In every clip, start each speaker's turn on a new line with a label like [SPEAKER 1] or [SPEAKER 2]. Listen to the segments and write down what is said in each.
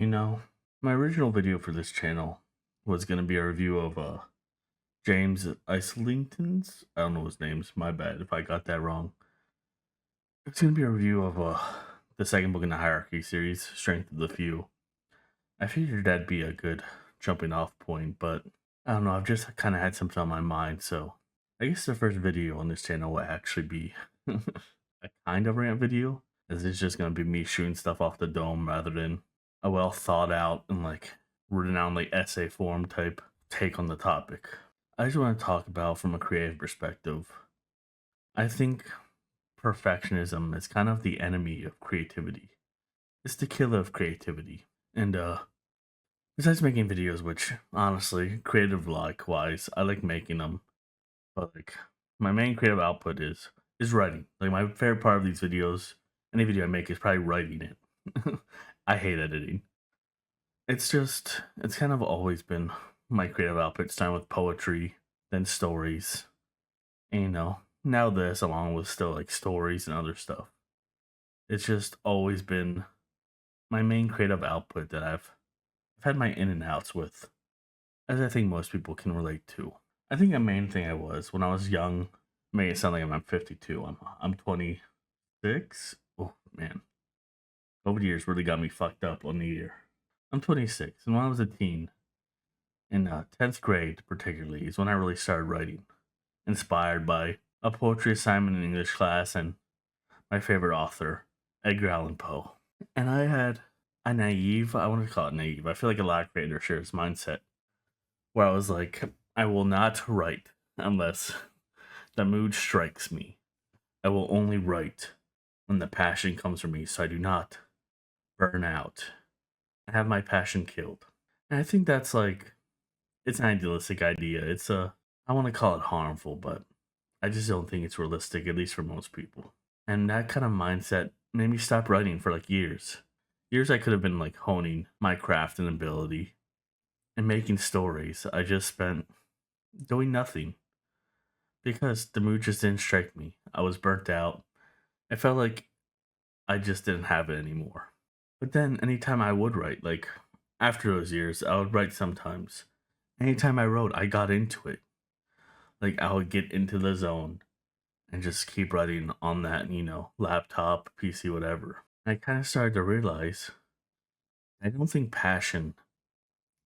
[SPEAKER 1] You know, my original video for this channel was going to be a review of James Islington's. I don't know his names. My bad if I got that wrong. It's going to be a review of the second book in the Hierarchy series, Strength of the Few. I figured that'd be a good jumping off point, but I don't know. I've just kind of had something on my mind, so I guess the first video on this channel will actually be a kind of rant video, as it's just going to be me shooting stuff off the dome rather than a well thought out and written out like essay form type take on the topic. I just want to talk about from a creative perspective. I think perfectionism is kind of the enemy of creativity. It's the killer of creativity. And besides making videos, which honestly, creative wise, I like making them. But my main creative output is writing. Like my favorite part of these videos, any video I make is probably writing it. I hate editing. It's kind of always been my creative output, starting with poetry, then stories, and now this, along with still like stories and other stuff. It's just always been my main creative output that I've had my in and outs with, as I think most people can relate to. I think the main thing I was when I was young, made it sound like I'm 52. I'm 26. Oh man, COVID years really got me fucked up on the year. I'm 26, and when I was a teen, in 10th grade particularly, is when I really started writing, inspired by a poetry assignment in English class and my favorite author, Edgar Allan Poe. And I had I want to call it naive. I feel like a lot of creators share this mindset, where I was like, I will not write unless the mood strikes me. I will only write when the passion comes from me, so I do not burn out. I have my passion killed. And I think that's it's an idealistic idea. I want to call it harmful, but I just don't think it's realistic, at least for most people. And that kind of mindset made me stop writing for years. Years I could have been honing my craft and ability and making stories. I just spent doing nothing because the mood just didn't strike me. I was burnt out. I felt like I just didn't have it anymore. But then anytime I would write, after those years, I would write sometimes. Anytime I wrote, I got into it. I would get into the zone and just keep writing on that, laptop, PC, whatever. I kind of started to realize I don't think passion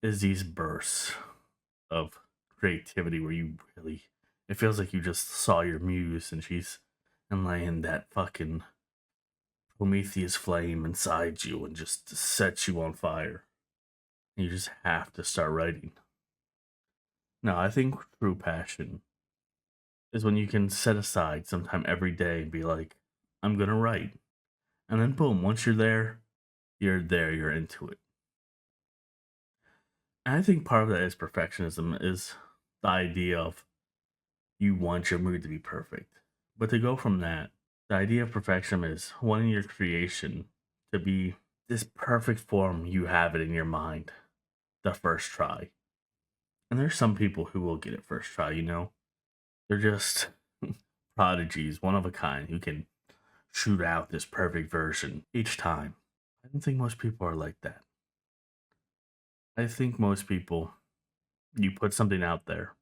[SPEAKER 1] is these bursts of creativity where it feels like you just saw your muse and she's laying that fucking Prometheus flame inside you and just sets you on fire. And you just have to start writing. No, I think true passion is when you can set aside some time every day and be like, I'm gonna write. And then boom, once you're there, you're into it. And I think part of that is perfectionism, is the idea of you want your mood to be perfect. But to go from that, the idea of perfection is wanting your creation to be this perfect form you have it in your mind the first try. And there's some people who will get it first try, They're just prodigies, one of a kind, who can shoot out this perfect version each time. I don't think most people are like that. I think most people, you put something out there,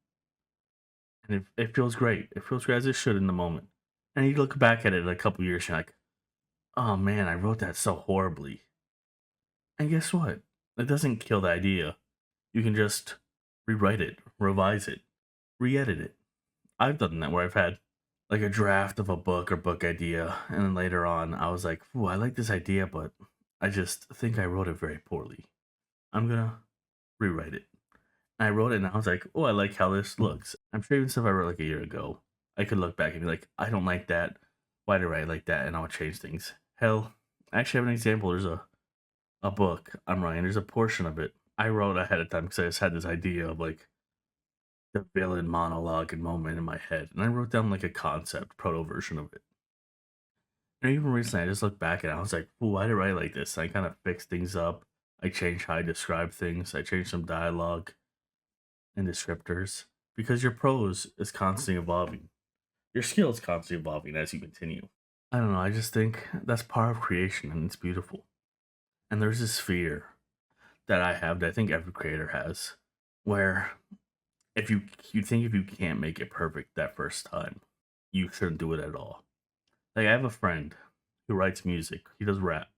[SPEAKER 1] and it feels great. It feels great as it should in the moment. And you look back at it in a couple years, and you're like, oh man, I wrote that so horribly. And guess what? It doesn't kill the idea. You can just rewrite it, revise it, re edit it. I've done that where I've had a draft of a book or book idea, and then later on I was like, ooh, I like this idea, but I just think I wrote it very poorly. I'm gonna rewrite it. And I wrote it and I was like, oh, I like how this looks. I'm sure even stuff I wrote a year ago, I could look back and be like, I don't like that. Why did I write like that? And I'll change things. Hell, I actually have an example. There's a book I'm writing. There's a portion of it I wrote ahead of time because I just had this idea of the villain monologue and moment in my head. And I wrote down a concept, proto version of it. And even recently, I just looked back and I was like, "Ooh, why did I write like this?" I kind of fixed things up. I changed how I describe things. I changed some dialogue and descriptors because your prose is constantly evolving. Your skill is constantly evolving as you continue. I don't know. I just think that's part of creation and it's beautiful. And there's this fear that I have that I think every creator has, where if you think if you can't make it perfect that first time, you shouldn't do it at all. Like I have a friend who writes music. He does rap,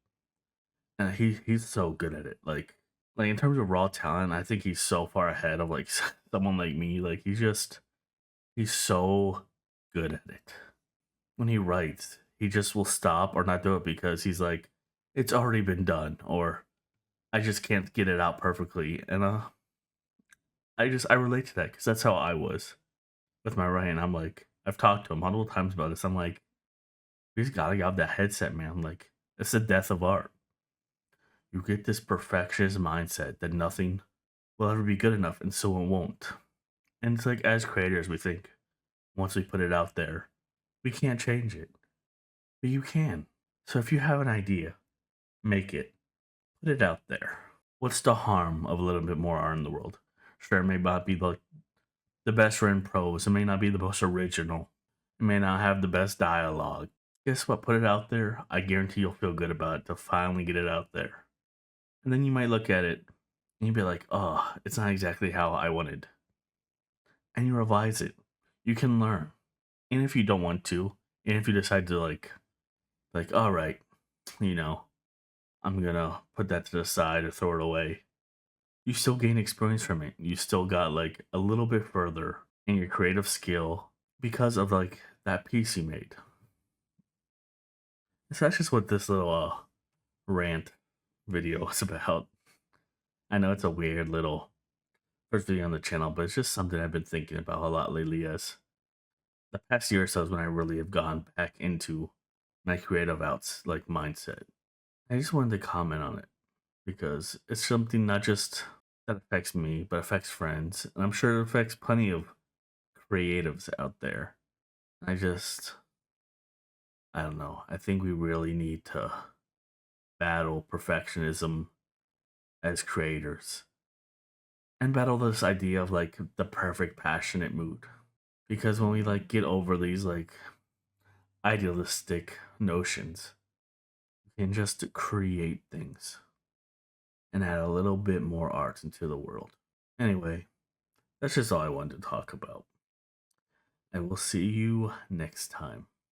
[SPEAKER 1] and he's so good at it. Like in terms of raw talent, I think he's so far ahead of like someone like me. Like he's so good at it. When he writes, he just will stop or not do it because he's like, it's already been done, or I just can't get it out perfectly. And I relate to that because that's how I was with my writing. I'm like, I've talked to him multiple times about this. I'm like, you just gotta get out that headset, man. Like, it's the death of art. You get this perfectionist mindset that nothing will ever be good enough, and so it won't. And it's like, as creators, we think once we put it out there, we can't change it, but you can. So if you have an idea, make it, put it out there. What's the harm of a little bit more art in the world? Sure, it may not be the best written prose, it may not be the most original, it may not have the best dialogue. Guess what? Put it out there. I guarantee you'll feel good about it to finally get it out there. And then you might look at it and you'd be like, oh, it's not exactly how I wanted. And you revise it. You can learn. And if you don't want to, and if you decide to all right, you know, I'm gonna put that to the side or throw it away, you still gain experience from it. You still got like a little bit further in your creative skill because of like that piece you made. So that's just what this little rant video is about. I know it's a weird little first video on the channel, but it's just something I've been thinking about a lot lately as the past year or so is when I really have gone back into my creative outs like mindset. I just wanted to comment on it because it's something not just that affects me, but affects friends. And I'm sure it affects plenty of creatives out there. I just, I don't know. I think we really need to battle perfectionism as creators and battle this idea of like the perfect passionate mood. Because when we like get over these like idealistic notions, we can just create things and add a little bit more art into the world. Anyway, that's just all I wanted to talk about. I will see you next time.